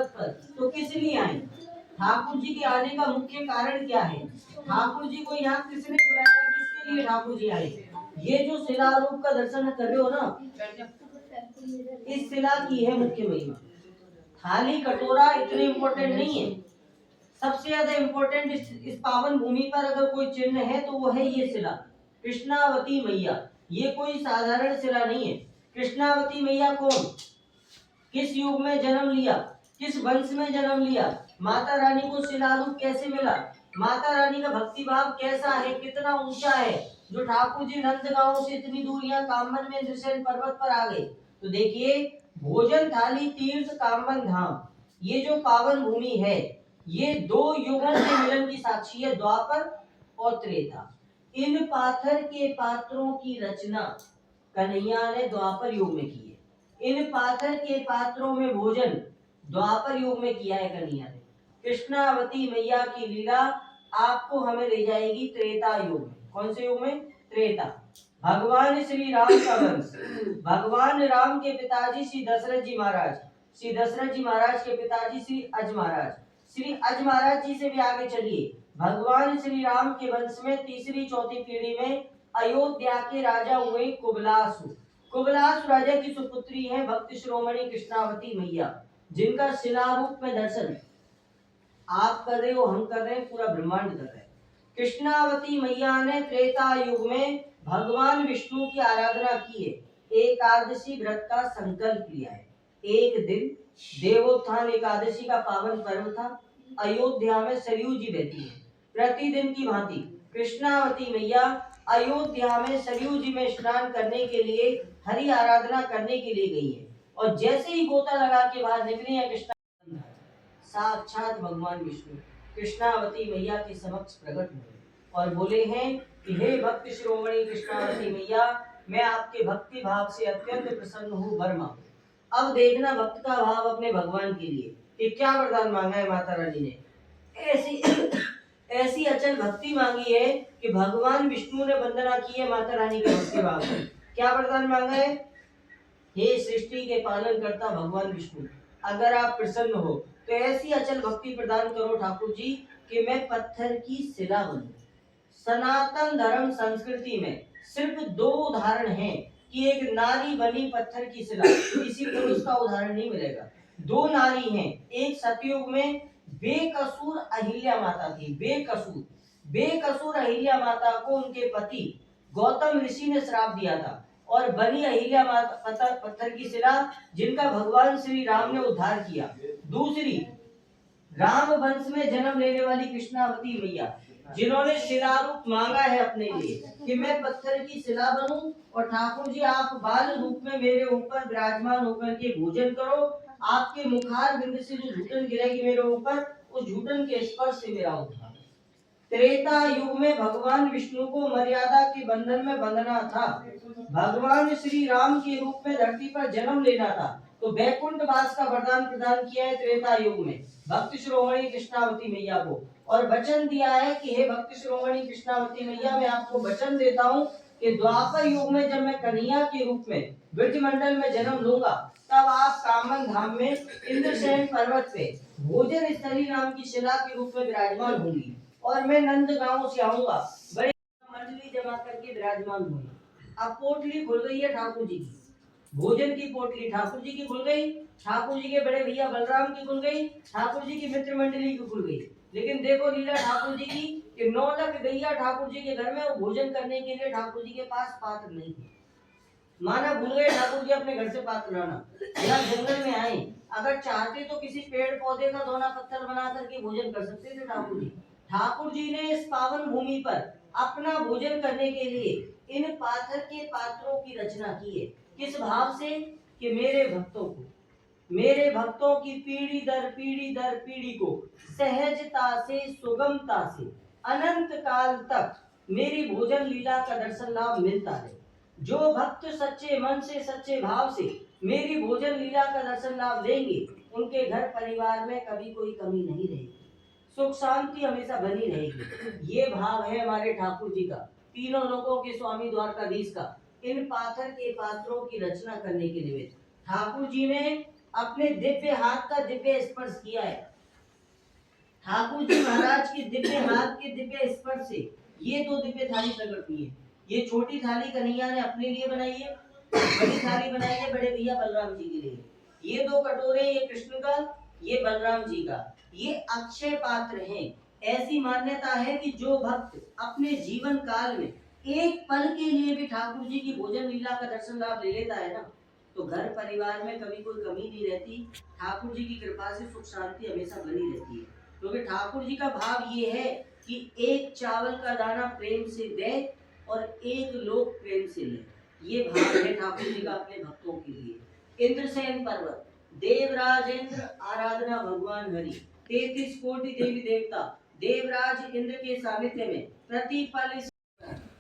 पर्वत पर, तो किस लिए आए? ठाकुर जी के आने का मुख्य कारण क्या है? ठाकुर जी को यहाँ किसने बुलाया, किसके लिए ठाकुर जी आए? ये जो शिला रूप का दर्शन कर रहे हो ना, इस शिला की है मुख्य महिमा। थाली कटोरा इतने इम्पोर्टेंट नहीं है। सबसे ज्यादा इम्पोर्टेंट इस पावन भूमि पर अगर कोई चिन्ह है तो वो है ये शिला, कृष्णावती मैया। ये कोई साधारण शिला नहीं है। कृष्णावती मैया कौन, किस युग में जन्म लिया, किस वंश में जन्म लिया, माता रानी को शिला रूप कैसे मिला, माता रानी का भक्ति भाव कैसा है, कितना ऊंचा है, जो ठाकुर जी नंदगांव से इतनी दूर यहाँ कामन में इंद्रसेन पर्वत पर आ गए। तो देखिए, भोजन थाली तीर्थ कामन धाम, ये जो पावन भूमि है, ये दो युगों के मिलन की साक्षी है, द्वापर और त्रेता। इन पाथर के पात्रों की रचना कन्हैया ने द्वापर युग में की है। इन पाथर के पात्रों में भोजन द्वापर युग में किया है कन्हैया ने। कृष्णावती मैया की लीला आपको हमें ले जाएगी त्रेता युग में। कौन से युग में? त्रेता। भगवान श्री राम का वंश, भगवान राम के पिताजी श्री दशरथ जी महाराज, श्री दशरथ जी महाराज के पिताजी श्री अज महाराज, श्री अज महाराज जी से भी आगे चलिए, भगवान श्री राम के वंश में तीसरी चौथी पीढ़ी में अयोध्या के राजा हुए कुबलासु। कुबलासु राजा की सुपुत्री है भक्त शिरोमणि कृष्णावती मैया, जिनका शिला रूप में दर्शन आप कर रहे हो, हम कर रहे हैं, पूरा ब्रह्मांड कर रहे हैं। कृष्णावती मैया ने त्रेता युग में भगवान विष्णु की आराधना की है, एकादशी व्रत का संकल्प लिया है। एक दिन देवोत्थान एकादशी का पावन पर्व था। अयोध्या में सरयू जी बहती है। प्रतिदिन की भांति कृष्णावती मैया अयोध्या में सरयू जी में स्नान करने के लिए, हरि आराधना करने के लिए गई है। और जैसे ही गोता लगा के बाहर निकली है, कृष्णा साक्षात भगवान विष्णु कृष्णावती मैया के समक्ष प्रकट हुए और बोले हैं कि हे भक्त शिरोमणि कृष्णावती मैया, मैं आपके भक्ति भाव से अत्यंत प्रसन्न हूँ, वर मांगो। अब देखना भक्त का भाव अपने भगवान के लिए कि क्या वरदान मांगा है माता रानी ने। ऐसी ऐसी अचल भक्ति मांगी है कि भगवान विष्णु ने वंदना की है माता रानी के भक्ति भाव में। क्या वरदान मांगा है? हे सृष्टि के पालन करता भगवान विष्णु, अगर आप प्रसन्न हो तो ऐसी अचल भक्ति प्रदान करो ठाकुर जी कि मैं पत्थर की शिला बनूं। सनातन धर्म संस्कृति में सिर्फ दो उदाहरण हैं कि एक नारी बनी पत्थर की शिला, किसी पुरुष का उदाहरण नहीं मिलेगा। दो नारी हैं, एक सतयुग में बेकसूर अहिल्या माता थी, बेकसूर अहिल्या माता को उनके पति गौतम ऋषि ने श्राप दिया था और बनी अहिल्या माता पत्थर की शिला, जिनका भगवान श्री राम ने उद्धार किया। दूसरी राम वंश में जन्म लेने वाली कृष्णावती मैया, जिन्होंने शिला रूप मांगा है अपने लिए कि मैं पत्थर की शिला बनूं और ठाकुर जी आप बाल रूप में मेरे ऊपर विराजमान होकर के भोजन करो। आपके मुखार बिंद से जो झूठन गिरेगी मेरे ऊपर, उस झूठन के स्पर्श से मेरा उद्धार। त्रेता युग में भगवान विष्णु को मर्यादा के बंधन में बंधना था, भगवान श्री राम के रूप में धरती पर जन्म लेना था, तो वैकुंठ वास का वरदान प्रदान किया है त्रेता युग में भक्त शिरोमणि कृष्णावती मैया को, और वचन दिया है कि हे भक्त शिरोमणि कृष्णावती मैया, मैं आपको वचन देता हूँ कि द्वापर युग में जब मैं कन्हैया के रूप में ब्रजमंडल में जन्म लूंगा, तब आप कामन धाम में इंद्रसेन पर्वत पे भोजन स्थली नाम की शिला के रूप में विराजमान होंगी और मैं नंदगांव से आऊंगा, बड़ी मंडली जमा करके विराजमान होंगी। अब पोटली खुल गई है ठाकुर जी की, भोजन की पोटली ठाकुर जी की खुल गई, ठाकुर जी के बड़े भैया बलराम की खुल गई, ठाकुर जी की मित्र मंडली की खुल गई। लेकिन देखो लीला ठाकुर जी की कि 9 लाख गैया ठाकुर जी के घर में, भोजन करने के लिए ठाकुर जी के पास पात्र नहीं थे। माना भूल गए ठाकुर जी अपने घर से पात्र लाना, या जंगल में आए, अगर चाहते तो किसी पेड़ पौधे का दोना पत्थर बना करके भोजन कर सकते थे ठाकुर जी। ठाकुर जी ने इस पावन भूमि पर अपना भोजन करने के लिए इन पाथर के पात्रों की रचना की है। किस भाव से? कि मेरे भक्तों की पीढ़ी दर पीढ़ी को सहजता से, सुगमता से अनंत काल तक मेरी भोजन लीला का दर्शन लाभ मिलता है। जो भक्त सच्चे मन से, सच्चे भाव से मेरी भोजन लीला का दर्शन लाभ लेंगे, उनके घर परिवार में कभी कोई कमी नहीं रहेगी, सुख शांति हमेशा बनी रहेगी। ये भाव है हमारे ठाकुर जी का, तीनों लोगों के स्वामी द्वारकाधीश का। इन पाथर के पात्रों की रचना करने के निमित्त ठाकुर जी ने अपने दिव्य हाथ का दिव्य स्पर्श किया है। ठाकुर जी महाराज के दिव्य हाथ के दिव्य स्पर्श से ये दो दिव्य थाली प्रकट हुई है। ये छोटी थाली कन्हैया ने अपने लिए बनाई है, बड़ी थाली बनाई है बड़े भैया बलराम जी के लिए। ये दो कटोरे, ये कृष्ण का, ये बलराम जी का, ये अक्षय पात्र हैं। ऐसी मान्यता है कि जो भक्त अपने जीवन काल में एक पल के लिए भी ठाकुर जी की भोजन लीला का दर्शन लाभ ले लेता है ना, तो घर परिवार में कभी कोई कमी नहीं रहती। ठाकुर जी की कृपा से सुख शांति हमेशा बनी रहती है। क्योंकि ठाकुर जी का भाव ये है कि एक चावल का दाना प्रेम से दे और एक लोग प्रेम से ले। ये भाव है ठाकुर जी का अपने भक्तों के लिए। इंद्रसेन पर्वत, देवराज इंद्र आराधना भगवान हरि, 33 कोटि देवी देवता देवराज इंद्र के सानिध्य में प्रतिपल।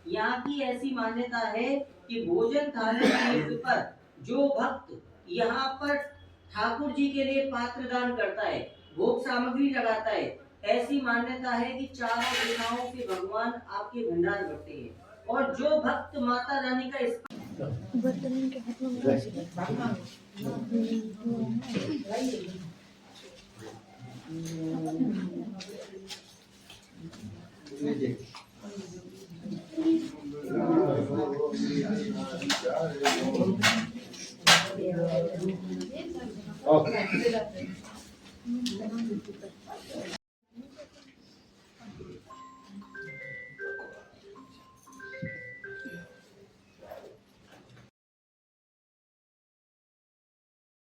यहाँ की ऐसी मान्यता है कि भोजन थाली के ऊपर जो भक्त यहाँ पर ठाकुर जी के लिए पात्र दान करता है, भोग सामग्री लगाता है, ऐसी मान्यता है कि चारों दिशाओं के भगवान आपके भंडार भरते हैं। और जो भक्त माता रानी का बर्तन के हाथ में Okay.